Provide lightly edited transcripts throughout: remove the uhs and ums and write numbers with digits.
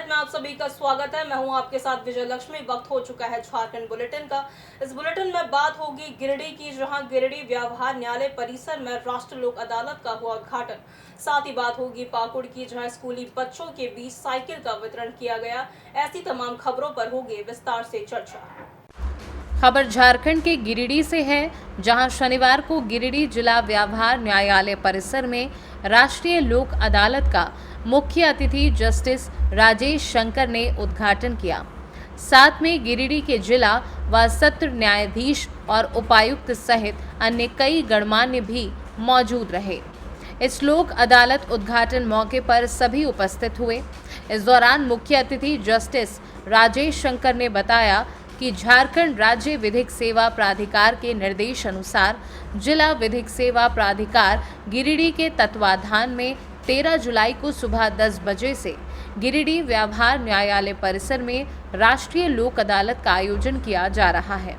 भारत में आप सभी का स्वागत है। मैं हूं आपके साथ विजय लक्ष्मी। वक्त हो चुका है झारखंड बुलेटिन का। इस बुलेटिन में बात होगी गिरिडीह की, जहां गिरिडीह व्यवहार न्यायालय परिसर में राष्ट्र लोक अदालत का हुआ उद्घाटन। साथ ही बात होगी पाकुड़ की, जहां स्कूली बच्चों के बीच साइकिल का वितरण किया गया। ऐसी तमाम खबरों पर होगी विस्तार से चर्चा। खबर झारखंड के गिरिडीह से है, जहां शनिवार को गिरिडीह जिला व्यवहार न्यायालय परिसर में राष्ट्रीय लोक अदालत का मुख्य अतिथि जस्टिस राजेश शंकर ने उद्घाटन किया। साथ में गिरिडीह के जिला व सत्र न्यायाधीश और उपायुक्त सहित अन्य कई गणमान्य भी मौजूद रहे। इस लोक अदालत उद्घाटन मौके पर सभी उपस्थित हुए। इस दौरान मुख्य अतिथि जस्टिस राजेश शंकर ने बताया कि झारखंड राज्य विधिक सेवा प्राधिकार के निर्देश अनुसार जिला विधिक सेवा प्राधिकार गिरिडीह के तत्वाधान में 13 जुलाई को सुबह 10 बजे से गिरिडीह व्यवहार न्यायालय परिसर में राष्ट्रीय लोक अदालत का आयोजन किया जा रहा है।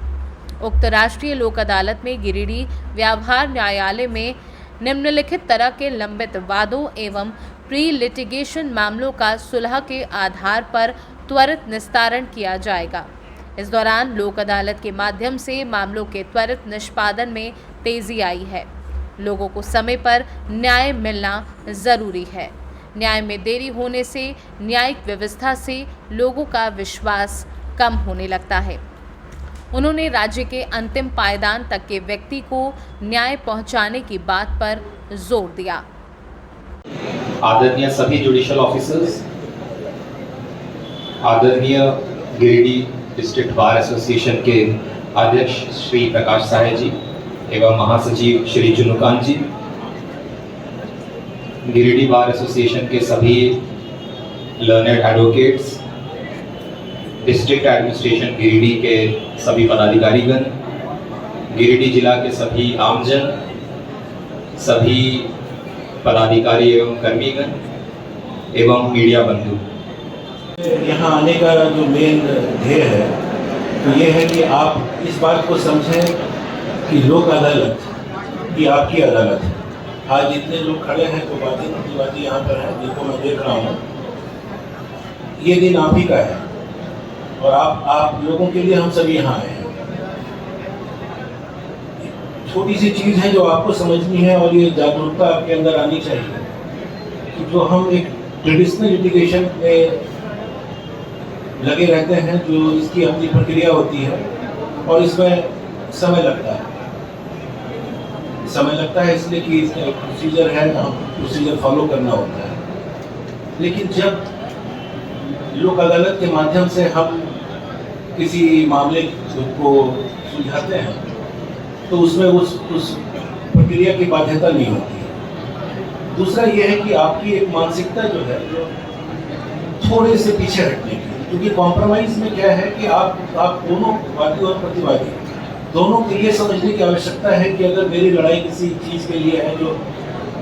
उक्त राष्ट्रीय लोक अदालत में गिरिडीह व्यवहार न्यायालय में निम्नलिखित तरह के लंबित वादों एवं प्री लिटिगेशन मामलों का सुलह के आधार पर त्वरित निस्तारण किया जाएगा। इस दौरान लोक अदालत के माध्यम से मामलों के त्वरित निष्पादन में तेजी आई है। लोगों को समय पर न्याय मिलना जरूरी है। न्याय में देरी होने से न्यायिक व्यवस्था से लोगों का विश्वास कम होने लगता है। उन्होंने राज्य के अंतिम पायदान तक के व्यक्ति को न्याय पहुंचाने की बात पर जोर दिया। आदरणीय सभी जुडिशियल ऑफिसर्स, आदरणीय गिरिडीह डिस्ट्रिक्ट बार एसोसिएशन के अध्यक्ष श्री प्रकाश साहे जी एवं महासचिव श्री चुनुकांत जी, गिरिडीह बार एसोसिएशन के सभी learned advocates, district administration Giridih के सभी पदाधिकारीगण, गिरिडीह जिला के सभी आमजन, सभी पदाधिकारी एवं कर्मीगण एवं मीडिया बंधु, यहाँ आने का जो मेन ध्येय है तो ये है कि आप इस बात को समझें कि लोक अदालत की आपकी अदालत है। आज जितने लोग खड़े हैं तो प्रतिवादी यहाँ पर हैं, जिनको मैं देख रहा हूँ, ये दिन आप ही का है और आप लोगों के लिए हम सभी यहाँ आए हैं। छोटी सी चीज़ है जो आपको समझनी है और ये जागरूकता आपके अंदर आनी चाहिए कि जो हम एक ट्रेडिशनल लिटिगेशन में लगे रहते हैं, जो इसकी अपनी प्रक्रिया होती है और इसमें समय लगता है इसलिए कि इसका एक प्रोसीजर है, प्रोसीजर फॉलो करना होता है। लेकिन जब लोक अदालत के माध्यम से हम किसी मामले को सुलझाते हैं तो उसमें उस प्रक्रिया की बाध्यता नहीं होती है। दूसरा यह है कि आपकी एक मानसिकता जो है थोड़े से पीछे हटने की, क्योंकि कॉम्प्रोमाइज में क्या है कि आप दोनों वादी और प्रतिवादी दोनों को ये समझने की आवश्यकता है कि अगर मेरी लड़ाई किसी चीज़ के लिए है जो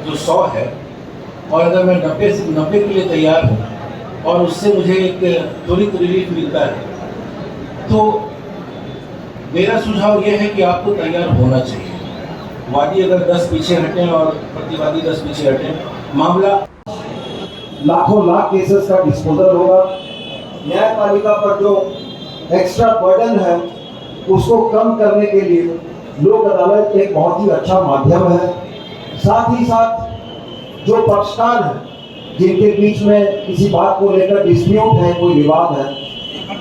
100 है और अगर मैं 90 के लिए तैयार हूँ और उससे मुझे एक त्वरित रिलीफ मिलता है, तो मेरा सुझाव ये है कि आपको तैयार होना चाहिए। वादी अगर 10 पीछे हटें और प्रतिवादी 10 पीछे हटें, मामला लाखों लाख केसेस का डिस्पोजल होगा। न्यायपालिका पर जो एक्स्ट्रा बर्डन है उसको कम करने के लिए लोक अदालत एक बहुत ही अच्छा माध्यम है। साथ ही साथ जो पक्षकार हैं जिनके बीच में किसी बात को लेकर डिस्प्यूट है, कोई विवाद है,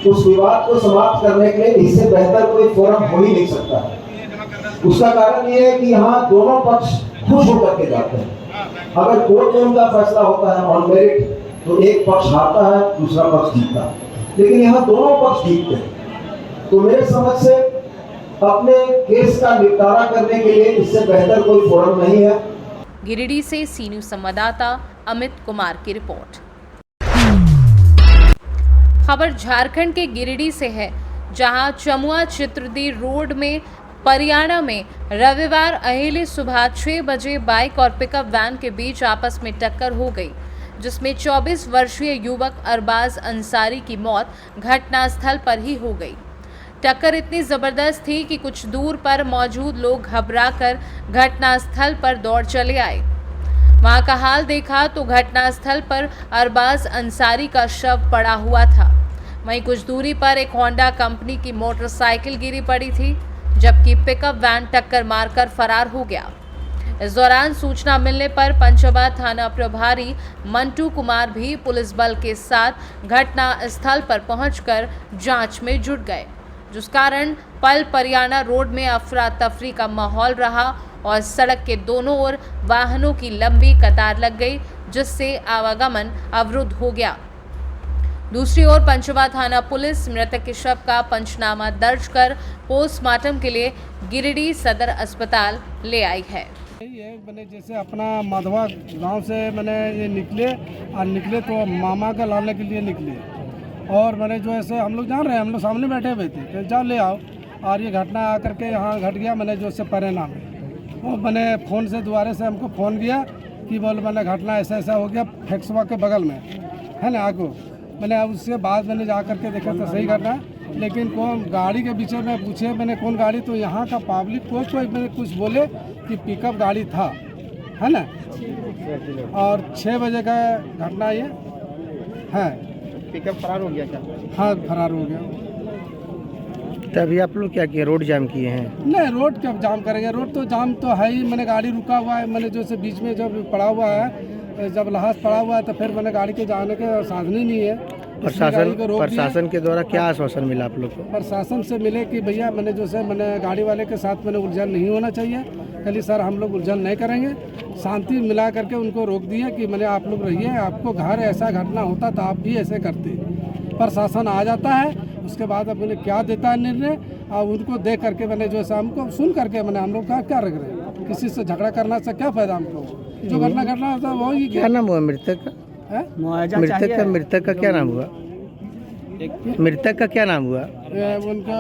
उस विवाद को समाप्त करने के लिए इससे बेहतर कोई फोरम हो ही नहीं सकता। उसका कारण ये है कि यहाँ दोनों पक्ष खुश होकर के जाते हैं। अगर कोर्ट में उनका फैसला होता है ऑन मेरिट तो एक पक्ष हारता है, दूसरा पक्ष जीतता है, लेकिन यहाँ दोनों पक्ष जीतते हैं। तो मेरे समझ से अपने केस का निपटारा करने के लिए इससे बेहतर कोई फोरम नहीं है। गिरिडीह से सी न्यूज़ संवाददाता अमित कुमार की रिपोर्ट। खबर झारखंड के गिरिडीह से है, जहां चमुआ चित्रदी रोड में परियाणा में रविवार अहेले सुबह 6 बजे बाइक और पिकअप वैन के बीच आपस में टक्कर हो गई, जिसमें 24 वर्षीय युवक अरबाज अंसारी की मौत घटनास्थल पर ही हो गई। टक्कर इतनी जबरदस्त थी कि कुछ दूर पर मौजूद लोग घबराकर घटनास्थल पर दौड़ चले आए। वहां का हाल देखा तो घटनास्थल पर अरबाज अंसारी का शव पड़ा हुआ था। वहीं कुछ दूरी पर एक होंडा कंपनी की मोटरसाइकिल गिरी पड़ी थी, जबकि पिकअप वैन टक्कर मारकर फरार हो गया। इस दौरान सूचना मिलने पर पंचबा थाना प्रभारी मंटू कुमार भी पुलिस बल के साथ घटना स्थल पर पहुंचकर जांच में जुट गए, जिस कारण पल परियाना रोड में अफरा तफरी का माहौल रहा और सड़क के दोनों ओर वाहनों की लंबी कतार लग गई, जिससे आवागमन अवरुद्ध हो गया। दूसरी ओर पंचबा थाना पुलिस मृतक के शव का पंचनामा दर्ज कर पोस्टमार्टम के लिए गिरिडीह सदर अस्पताल ले आई है। ये मैंने जैसे अपना माधवा गांव से मैंने ये निकले तो मामा का लाने के लिए निकले, और मैंने जो ऐसे हम लोग जान रहे हैं, हम लोग सामने बैठे हुए थे कि जाओ ले आओ, और ये घटना आकर के यहाँ घट गया। मैंने जो इससे परिणाम वो मैंने फ़ोन से दोबारा से हमको फ़ोन किया कि बोले मैंने घटना ऐसा ऐसा हो गया फैक्सवा के बगल में है ना आगो। मैंने उससे बाद मैंने जा करके देखा तो सही घटना है, लेकिन कौन गाड़ी के पीछे में पूछे मैंने कौन गाड़ी, तो यहाँ का पब्लिक कोई मैंने कुछ बोले कि पिकअप गाड़ी था, है ना। और 6 बजे का घटना ये है। पिकअप फरार हो गया क्या? हाँ फरार हो गया। तभी आप लोग क्या किए, रोड जाम किए हैं? नहीं रोड कब जाम करेंगे, रोड तो जाम तो है ही। मैंने गाड़ी रुका हुआ है, मैंने जो से बीच में जब पड़ा हुआ है, जब लहास पड़ा हुआ है तो फिर मैंने गाड़ी के जाने के साधन ही नहीं है। प्रशासन के द्वारा क्या आश्वासन मिला आप लोग को? प्रशासन से मिले कि भैया मैंने जो से मैंने गाड़ी वाले के साथ मैंने उलझन नहीं होना चाहिए, कल सर हम लोग उलझन नहीं करेंगे, शांति मिला करके उनको रोक दिया कि मैंने आप लोग रहिए, आपको घर ऐसा घटना होता तो आप भी ऐसे करते। प्रशासन आ जाता है, उसके बाद अब मैंने क्या देता है निर्णय, और उनको देख करके मैंने जो है हमको सुन करके मैंने हम लोग का क्या रख रहे हैं, किसी से झगड़ा करना से क्या फायदा हमको, जो घटना घटना होता है वही। क्या नाम हुआ मृतक का? मृतक का क्या नाम हुआ? मृतक का क्या नाम हुआ? उनका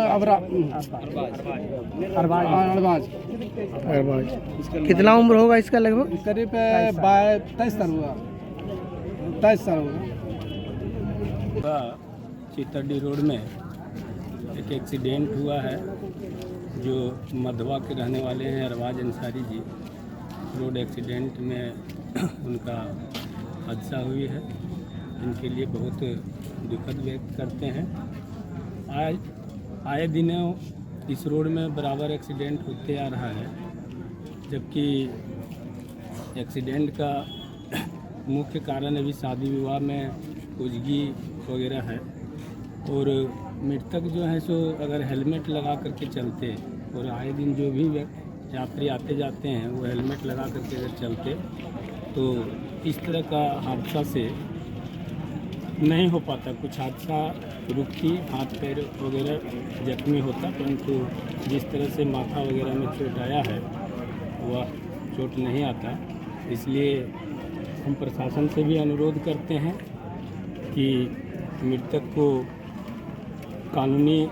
अरबाज। कितना उम्र होगा इसका लगभग? करीब 23 साल हुआ, 23 साल हुआ। चितरडी रोड में एक एक्सीडेंट हुआ है, जो मधवा के रहने वाले हैं अरबाज अंसारी जी। रोड एक्सीडेंट में उनका हादसा हुई है, इनके लिए बहुत दुखद व्यक्त करते हैं। आए दिनों इस रोड में बराबर एक्सीडेंट होते आ रहा है, जबकि एक्सीडेंट का मुख्य कारण अभी शादी विवाह में कुचगी वगैरह है। और मृतक जो है सो अगर हेलमेट लगा करके चलते, और आए दिन जो भी यात्री आते जाते हैं वो हेलमेट लगा करके अगर चलते, तो इस तरह का हादसा से नहीं हो पाता। कुछ हादसा रुकती, हाथ पैर वगैरह जख्मी होता, परंतु जिस तरह से माथा वगैरह में चोट आया है वह चोट नहीं आता। इसलिए हम प्रशासन से भी अनुरोध करते हैं कि मृतक को कानूनी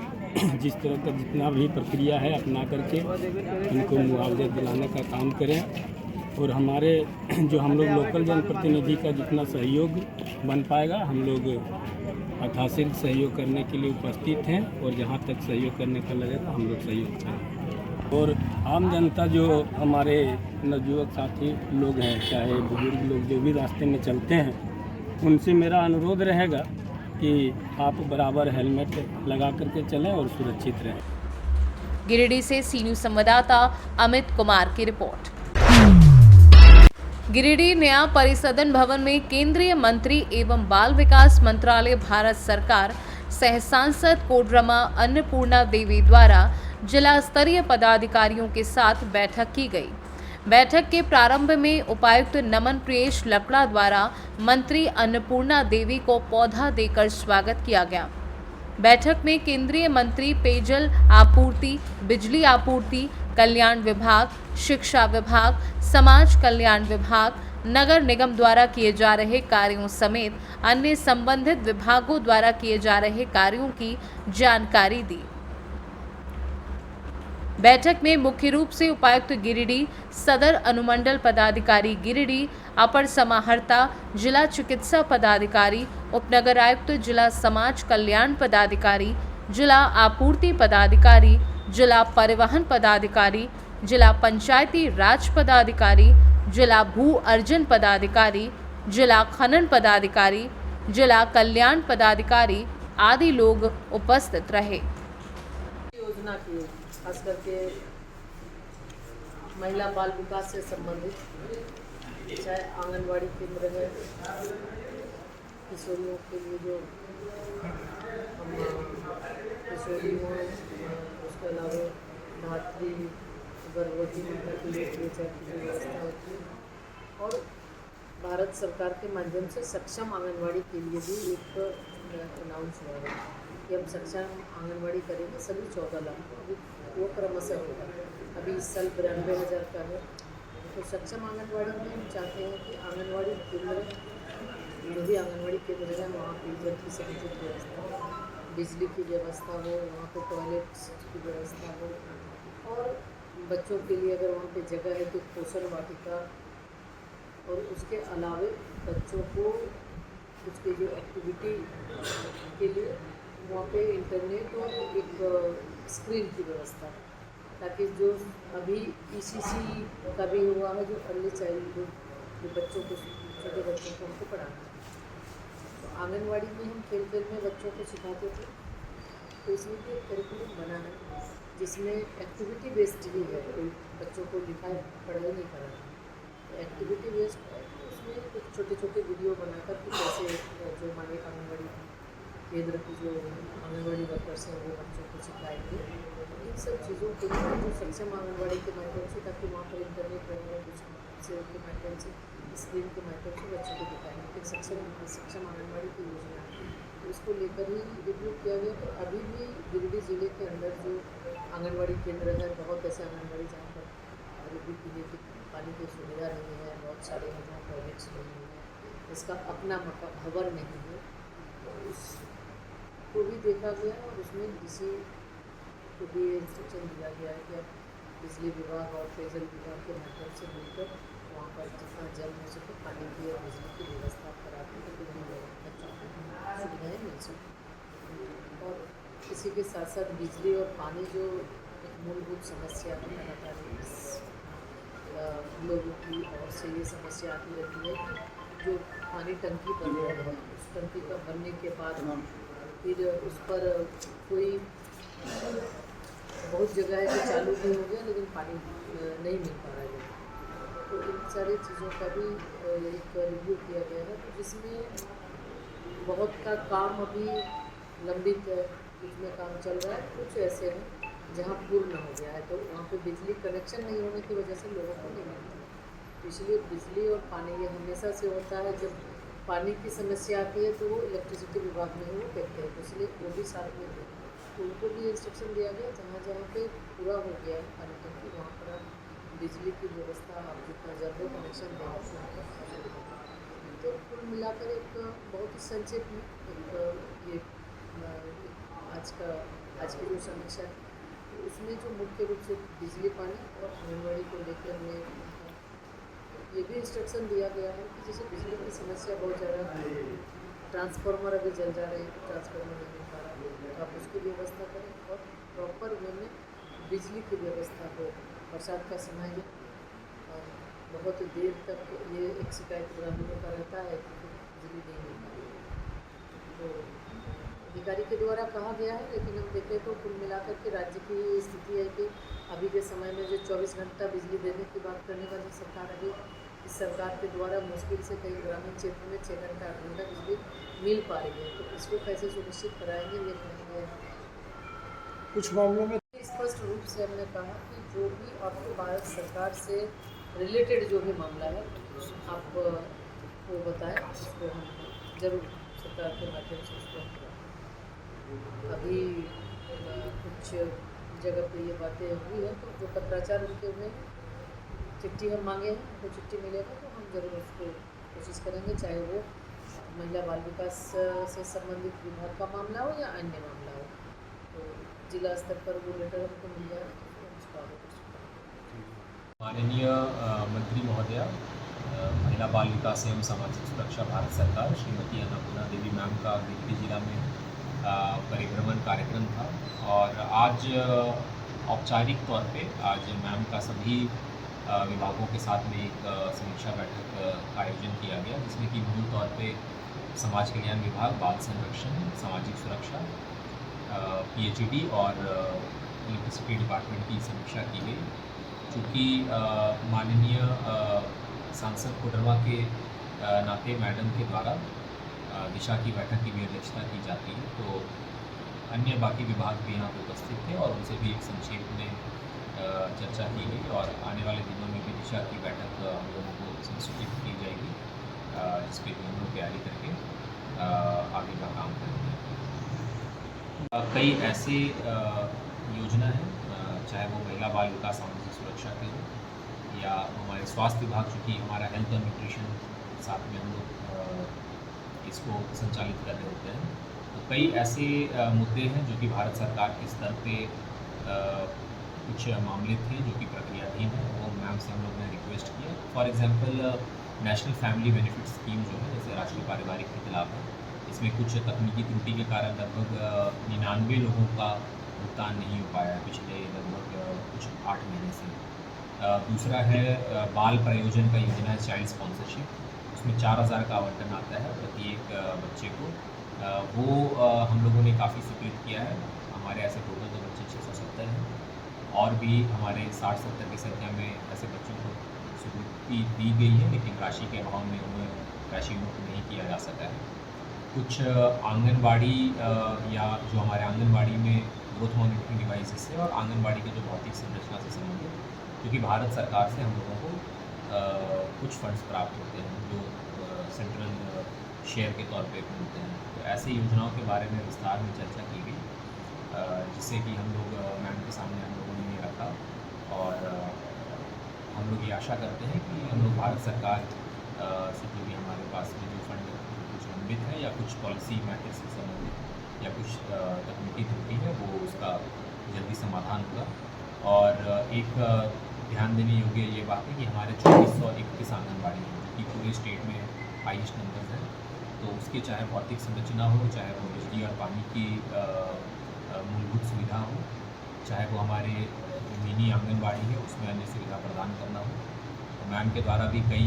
जिस तरह का जितना भी प्रक्रिया है अपना करके उनको मुआवजा दिलाने का काम करें। और हमारे जो हम लोग लोकल जनप्रतिनिधि का जितना सहयोग बन पाएगा हम लोग अथासिल सहयोग करने के लिए उपस्थित हैं, और जहां तक सहयोग करने का लगेगा हम लोग सहयोग करेंगे। और आम जनता जो हमारे नवयुवक साथी लोग हैं, चाहे बुजुर्ग लोग जो भी रास्ते में चलते हैं, उनसे मेरा अनुरोध रहेगा कि आप बराबर हेलमेट लगा करके चलें और सुरक्षित रहें। गिरिडीह से सी न्यूज़ संवाददाता अमित कुमार की रिपोर्ट। गिरिडीह नया परिसदन भवन में केंद्रीय मंत्री एवं बाल विकास मंत्रालय भारत सरकार सह सांसद कोडरमा अन्नपूर्णा देवी द्वारा जिला स्तरीय पदाधिकारियों के साथ बैठक की गई। बैठक के प्रारंभ में उपायुक्त नमन प्रियेश लकड़ा द्वारा मंत्री अन्नपूर्णा देवी को पौधा देकर स्वागत किया गया। बैठक में केंद्रीय मंत्री पेयजल आपूर्ति, बिजली आपूर्ति, कल्याण विभाग, शिक्षा विभाग, समाज कल्याण विभाग, नगर निगम द्वारा किए जा रहे कार्यों समेत अन्य संबंधित विभागों द्वारा किए जा रहे कार्यों की जानकारी दी। बैठक में मुख्य रूप से उपायुक्त गिरिडीह, सदर अनुमंडल पदाधिकारी गिरिडीह, अपर समाहर्ता, जिला चिकित्सा पदाधिकारी, उपनगर आयुक्त, जिला समाज कल्याण पदाधिकारी, जिला आपूर्ति पदाधिकारी, जिला परिवहन पदाधिकारी, जिला पंचायती राज पदाधिकारी, जिला भू अर्जन पदाधिकारी, जिला खनन पदाधिकारी, जिला कल्याण पदाधिकारी आदि लोग उपस्थित रहे। योजना की खास करके महिला बाल विकास से संबंधित, चाहे आंगनवाड़ी केंद्र है, किशोरियों के लिए जो हम किशोरियों, उसके अलावा धात्री गर्भवती महिला के लिए फ्यूचर की जो व्यवस्था होती है, और भारत सरकार के माध्यम से सक्षम आंगनवाड़ी के लिए भी एक अनाउंस हुआ है कि हम सक्षम आंगनवाड़ी करेंगे सभी 14 लाख, अभी वो क्रमशः होगा। अभी इस साल 92,000 का है। तो सक्षम आंगनवाड़ी में हम चाहते हैं कि आंगनवाड़ी केंद्र, जो भी आंगनवाड़ी केंद्र है, वहाँ पेयजल की समुचित व्यवस्था, बिजली की व्यवस्था हो, वहाँ पे टॉयलेट्स की व्यवस्था हो, और बच्चों के लिए अगर वहाँ पे जगह है तो पोषण वाटिका, और उसके अलावे बच्चों को उसके जो एक्टिविटी के लिए वहाँ पे इंटरनेट और एक स्क्रीन की व्यवस्था, ताकि जो अभी ECC का भी हुआ है, जो अर्ली चाइल्डहुड, जो बच्चों को, छोटे बच्चों को हमको पढ़ाना है, तो आंगनवाड़ी में हम खेल खेल में बच्चों को सिखाते थे। तो इसमें भी एक करिकुलम बना है जिसमें एक्टिविटी बेस्ड ही है, कोई बच्चों को लिखाई पढ़ाई नहीं कराना, एक्टिविटी बेस्ड है। उसमें कुछ छोटे छोटे वीडियो बनाकर कि कैसे जो हमारे आंगनवाड़ी केंद्र की जो आंगनवाड़ी वर्कर्स हैं वो बच्चों को सिखाएंगे इन सब चीज़ों के लिए, जो सक्षम आंगनवाड़ी के माध्यम से, ताकि वहाँ पर इंटरनेट वगैरह कुछ से के माध्यम से, स्क्रीन के माध्यम से बच्चों को दिखाएंगे। फिर सक्षम आंगनवाड़ी की योजना है, तो इसको लेकर ही रिव्यू किया गया। तो अभी भी गिरिडीह जिले के अंदर जो आंगनवाड़ी केंद्र है, बहुत ऐसे आंगनवाड़ी जहाँ पर गरीबी पीने की पानी की सुविधा नहीं है, बहुत सारे जहाँ टॉयलेट्स नहीं है, इसका अपना भवन नहीं है, तो उसको भी देखा गया और उसमें किसी को भी इंस्ट्रक्शन दिया गया है कि आप बिजली विभाग और पेयजल विभाग के माध्यम से मिलकर वहाँ पर जितना जल हो सके पानी की और बिजली की व्यवस्था कराते हैं, तो बच्चों को सुविधाएँ मिल सकें। और इसी के साथ साथ बिजली और पानी जो एक मूलभूत समस्या है, लगातार लोगों की और से ये समस्या आती रहती है कि जो पानी टंकी बन रहा है, उस टंकी का बनने के बाद फिर उस पर कोई बहुत जगह है कि चालू भी हो गया लेकिन पानी नहीं मिल पा रहा है, तो इन सारी चीज़ों का भी एक रिव्यू किया गया है। तो जिसमें बहुत का काम अभी लंबित है, जिसमें काम चल रहा है, कुछ ऐसे हैं जहाँ पूर्ण हो गया है, तो वहाँ पे बिजली कनेक्शन नहीं होने की वजह से लोगों को नहीं मिलता, तो इसलिए बिजली और पानी ये हमेशा से होता है। जब पानी की समस्या आती है तो वो इलेक्ट्रिसिटी विभाग में वो कहते हैं, तो इसलिए वो भी साथ में थे, तो उनको भी इंस्ट्रक्शन दिया गया जहाँ जहाँ पे पूरा हो गया है पानी टंकी, वहाँ पर आप बिजली की व्यवस्था आप जितना जल्दी कनेक्शन दें। तो कुल मिलाकर एक बहुत ही संक्षेप में एक ये आज की जो समीक्षा है, उसमें जो मुख्य रूप से बिजली पानी और आंगनवाड़ी को लेकर हमें ये भी इंस्ट्रक्शन दिया गया है कि जैसे बिजली की समस्या बहुत ज़्यादा, ट्रांसफार्मर अभी जल जा रहे हैं, ट्रांसफार्मर नहीं मिल पा रहा है, तो आप उसकी व्यवस्था करें और प्रॉपर वे में बिजली की व्यवस्था हो। बरसात का समय है और बहुत देर तक ये एक शिकायत ग्रामीणों का रहता है कि बिजली नहीं मिल पा रही है, तो अधिकारी के द्वारा कहा गया है। लेकिन हम देखें तो कुल मिलाकर के राज्य की स्थिति है कि अभी के समय में जो 24 घंटा बिजली देने की बात करने वाली सरकार, अभी इस सरकार के द्वारा मुश्किल से कई ग्रामीण क्षेत्र में 6 घंटा 8 घंटा बिजली मिल पा रही है, तो इसको कैसे सुनिश्चित कराएंगे ये कहेंगे। कुछ मामलों में स्पष्ट रूप से हमने कहा कि जो भी आपको भारत सरकार से रिलेटेड जो भी मामला है आप वो बताएं, उसको हम जरूर सरकार के माध्यम से उसको अभी कुछ जगह पे ये बातें हुई है, तो जो पत्राचार उनके हुए चिट्ठी हम मांगे हैं, उनको चिट्ठी मिलेगा तो हम जरूर उसको कोशिश करेंगे, चाहे वो महिला बाल विकास से संबंधित विभाग का मामला हो या अन्य मामला हो, तो जिला स्तर पर वो लेटर हमको मिल जाए तो हम उसको आगे कर सकते हैं। माननीय मंत्री महोदया, महिला बाल विकास एवं सामाजिक सुरक्षा भारत सरकार श्रीमती अन्नपूर्णा देवी मैम का गिरिडीह जिला में परिभ्रमण कार्यक्रम था और आज औपचारिक तौर पे आज मैम का सभी विभागों के साथ में एक समीक्षा बैठक का आयोजन किया गया, जिसमें कि मूल तौर पे समाज कल्याण विभाग, बाल संरक्षण, सामाजिक सुरक्षा, PHED और इलेक्ट्रिसिटी डिपार्टमेंट की समीक्षा की गई। चूँकि माननीय सांसद कोडरमा के नाते मैडम के द्वारा दिशा की बैठक की भी अध्यक्षता की जाती है, तो अन्य बाकी विभाग भी यहाँ पर उपस्थित थे और उनसे भी एक संक्षेप में चर्चा की गई और आने वाले दिनों में भी दिशा की बैठक हम लोगों को संसूचित की जाएगी, जिसके लिए हम लोग तैयारी करके आगे का काम करेंगे। कई ऐसे योजना हैं, चाहे वो महिला बाल विकास सामाजिक सुरक्षा के हो या हमारे स्वास्थ्य विभाग, चूँकि हमारा हेल्थ और न्यूट्रिशन साथ में हम लोग इसको संचालित कर रहे होते हैं, तो कई ऐसे मुद्दे हैं जो कि भारत सरकार के स्तर पे कुछ मामले थे जो कि प्रक्रियाधीन है, वो मैम से हम लोग ने रिक्वेस्ट किया। For example national family benefit scheme जो है, जैसे राष्ट्रीय पारिवारिक हित लाभ है, इसमें कुछ तकनीकी त्रुटि के कारण लगभग 99 लोगों का भुगतान नहीं हो पाया है पिछले लगभग कुछ 8 महीने से। दूसरा है बाल प्रयोजन का योजना है, चाइल्ड स्पॉन्सरशिप, उसमें 4000 का आवंटन आता है प्रत्येक बच्चे को। वो हम लोगों ने काफ़ी स्वीकृत किया है। हमारे ऐसे टोटल तो बच्चे 670 हैं और भी हमारे 60-70 की संख्या में ऐसे बच्चों को स्वीकृति दी गई है, लेकिन राशि के अभाव में उन्हें राशि मुक्त नहीं किया जा सका है। कुछ आंगनबाड़ी या जो हमारे आंगनबाड़ी में ग्रोथ मॉनिटरिंग डिवाइसेस है और आंगनबाड़ी के जो भौतिक संरचना से संबंधित, क्योंकि भारत सरकार से हम लोगों को कुछ फंड्स प्राप्त होते हैं जो सेंट्रल शेयर के तौर पे मिलते हैं, तो ऐसी योजनाओं के बारे में विस्तार में चर्चा की गई, जिससे कि हम लोग मैम के सामने हम लोगों ने ये रखा और हम लोग ये आशा करते हैं कि हम लोग भारत सरकार से जो भी हमारे पास में जो फंड कुछ लंबित है या कुछ पॉलिसी मैटर्स से संबंधित या कुछ तकनीकी त्रुटि है, वो उसका जल्दी समाधान होगा। और एक ध्यान देने योग्य ये बात है कि हमारे 2421 आंगनबाड़ी हैं, जो कि पूरे स्टेट में हाईएस्ट नंबर है, तो उसके चाहे भौतिक संरचना हो, चाहे वो बिजली और पानी की मूलभूत सुविधा हो, चाहे वो हमारे मिनी आंगनबाड़ी है उसमें अन्य सुविधा प्रदान करना हो, तो मैम के द्वारा भी कई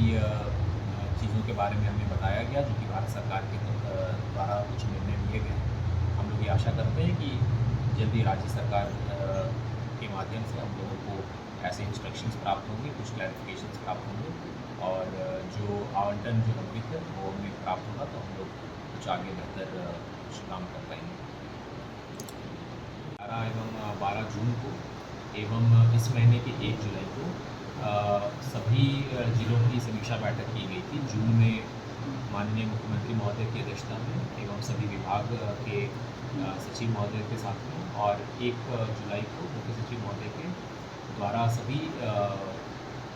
चीज़ों के बारे में हमें बताया गया, जो कि भारत सरकार के द्वारा कुछ निर्णय लिए गए हैं। हम लोग ये आशा करते हैं कि जल्दी राज्य सरकार के माध्यम से हम लोगों को ऐसे इंस्ट्रक्शंस प्राप्त होंगे, कुछ क्लैरिफिकेशंस प्राप्त होंगे और जो आवंटन जो लंबित है वो हमें प्राप्त होगा, तो हम लोग कुछ आगे बेहतर कुछ काम कर पाएंगे। 11 एवं 12 जून को एवं इस महीने के 1 जुलाई को सभी जिलों की समीक्षा बैठक की गई थी। जून में माननीय मुख्यमंत्री महोदय की अध्यक्षता में एवं सभी विभाग के सचिव महोदय के साथ में, और 1 जुलाई को मुख्य सचिव महोदय के द्वारा सभी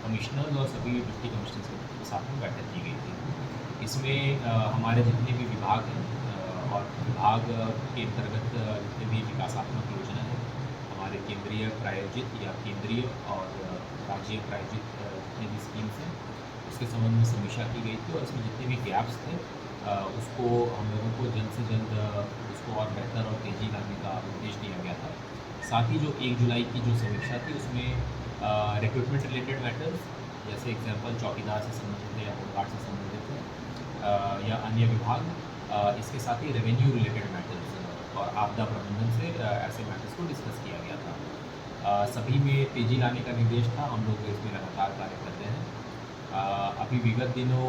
कमिश्नर और सभी डिप्टी कमिश्नर के साथ में बैठक की गई थी। इसमें हमारे जितने भी विभाग हैं और विभाग के अंतर्गत जितने भी विकासात्मक योजना है, हमारे केंद्रीय प्रायोजित या केंद्रीय और राज्य प्रायोजित जितने भी स्कीम्स हैं, उसके संबंध में समीक्षा की गई थी और इसमें जितने भी गैप्स थे उसको हम लोगों को जल्द से जल्द उसको और बेहतर और तेज़ी लाने का निर्देश दिया गया था। साथ ही जो 1 जुलाई की जो समीक्षा थी उसमें रिक्रूटमेंट रिलेटेड मैटर्स, जैसे एग्जांपल चौकीदार से संबंधित है या होमगार्ड से संबंधित है या अन्य विभाग, इसके साथ ही रेवेन्यू रिलेटेड मैटर्स और आपदा प्रबंधन से ऐसे मैटर्स को डिस्कस किया गया था। सभी में तेज़ी लाने का निर्देश था। हम लोग इसमें लगातार कार्य करते हैं। अभी विगत दिनों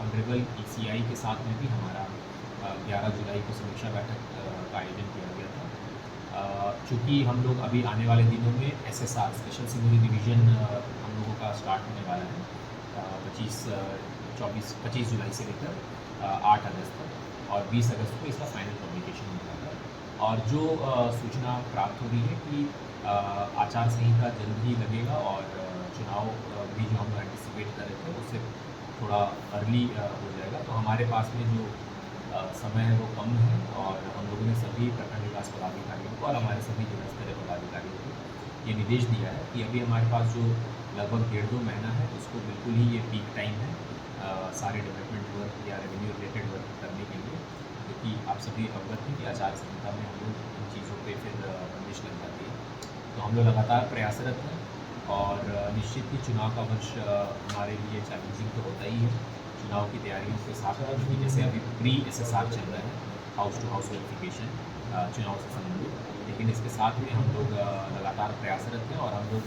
ऑनरेबल ECI के साथ में भी हमारा 11 जुलाई को समीक्षा बैठक का आयोजन किया गया था। चूँकि हम लोग अभी आने वाले दिनों में SSR स्पेशल सिक्योरिटी डिवीज़न हम लोगों का स्टार्ट होने वाला है 25 जुलाई से लेकर 8 अगस्त तक, और 20 अगस्त को इसका फाइनल पब्लिकेशन होगा। और जो सूचना प्राप्त हो रही है कि आचार संहिता जल्द ही लगेगा और चुनाव भी जो हम एंटिसिपेट कर रहे थे उससे थोड़ा अर्ली हो जाएगा, तो हमारे पास में जो समय है वो कम है और हम लोगों ने सभी प्रखंड विकास पदाधिकारियों को और हमारे सभी जिला स्तरीय पदाधिकारियों को ये निर्देश दिया है कि अभी हमारे पास जो लगभग 1.5-2 महीना है उसको बिल्कुल ही ये पीक टाइम है सारे डेवलपमेंट वर्क या रेवेन्यू रिलेटेड वर्क करने के लिए, क्योंकि आप सभी अवगत हैं कि आचार संहिता में हम लोग इन चीज़ों पे फिर बंदिश लग जाती है। तो हम लोग लगातार प्रयासरत हैं और निश्चित ही चुनाव का वर्ष हमारे लिए चैलेंजिंग तो होता ही है। चुनाव की तैयारियों के साथ साथ जैसे अभी प्री SSR चल रहा है, हाउस टू हाउस वेरिफिकेशन चुनाव से संबंधित, लेकिन इसके साथ में हम लोग लगातार प्रयासरत हैं और हम लोग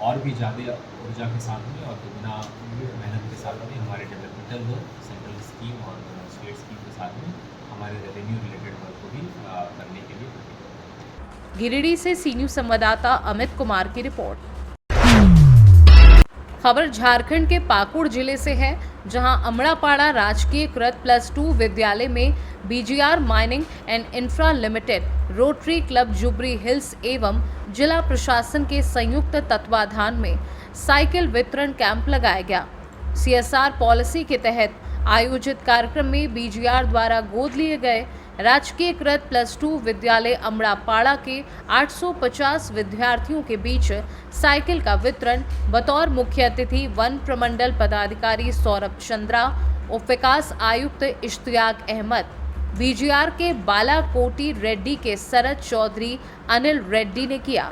और भी ज़्यादा ऊर्जा के साथ में और दुगना मेहनत के साथ में हमारे डेवलपमेंटल वर्क, सेंट्रल स्कीम और स्टेट स्कीम के साथ में हमारे रेवेन्यू रिलेटेड वर्क को भी करने के लिए। गिरिडीह से सी न्यूज़ संवाददाता अमित कुमार की रिपोर्ट। खबर झारखंड के पाकुड़ जिले से है, जहां अमड़ापाड़ा राजकीय कृत +2 विद्यालय में BGR mining and infra limited, rotary club Jubri hills एवं जिला प्रशासन के संयुक्त तत्वाधान में साइकिल वितरण कैंप लगाया गया। CSR पॉलिसी के तहत आयोजित कार्यक्रम में BGR द्वारा गोद लिए गए राजकीय कृत +2 विद्यालय अमड़ापाड़ा के 850 विद्यार्थियों के बीच साइकिल का वितरण बतौर मुख्य अतिथि वन प्रमंडल पदाधिकारी सौरभ चंद्रा, उप विकास आयुक्त इश्तियाक अहमद, BGR के बालाकोटी रेड्डी के शरद चौधरी, अनिल रेड्डी ने किया।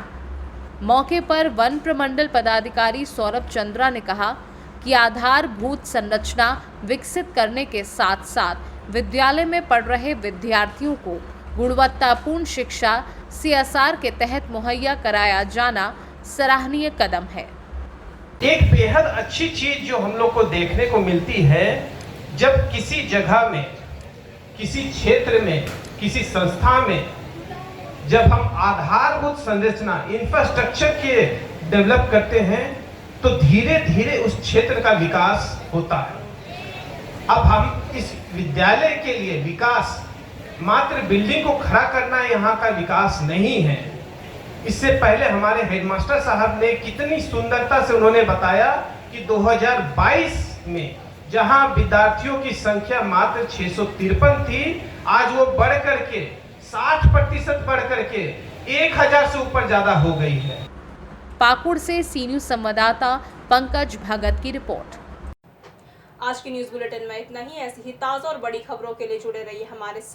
मौके पर वन प्रमंडल पदाधिकारी सौरभ चंद्रा ने कहा कि आधारभूत संरचना विकसित करने के साथ साथ विद्यालय में पढ़ रहे विद्यार्थियों को गुणवत्तापूर्ण शिक्षा CSR के तहत मुहैया कराया जाना सराहनीय कदम है। एक बेहद अच्छी चीज जो हम लोग को देखने को मिलती है, जब किसी जगह में, किसी क्षेत्र में, किसी संस्था में जब हम आधारभूत संरचना इंफ्रास्ट्रक्चर के डेवलप करते हैं तो धीरे धीरे उस क्षेत्र का विकास होता है। अब हम इस विद्यालय के लिए विकास मात्र बिल्डिंग को खड़ा करना यहाँ का विकास नहीं है। इससे पहले हमारे हेडमास्टर साहब ने कितनी सुंदरता से उन्होंने बताया कि 2022 में जहाँ विद्यार्थियों की संख्या मात्र 653 थी, आज वो बढ़ करके 60% बढ़ करके 1000 से ऊपर ज्यादा हो गई है। पाकुड़ से सी न्यूज़ संवाददाता पंकज भगत की रिपोर्ट। आज की न्यूज़ बुलेटिन में इतना ही। ऐसी ही ताज़ा और बड़ी खबरों के लिए जुड़े रहिए हमारे साथ।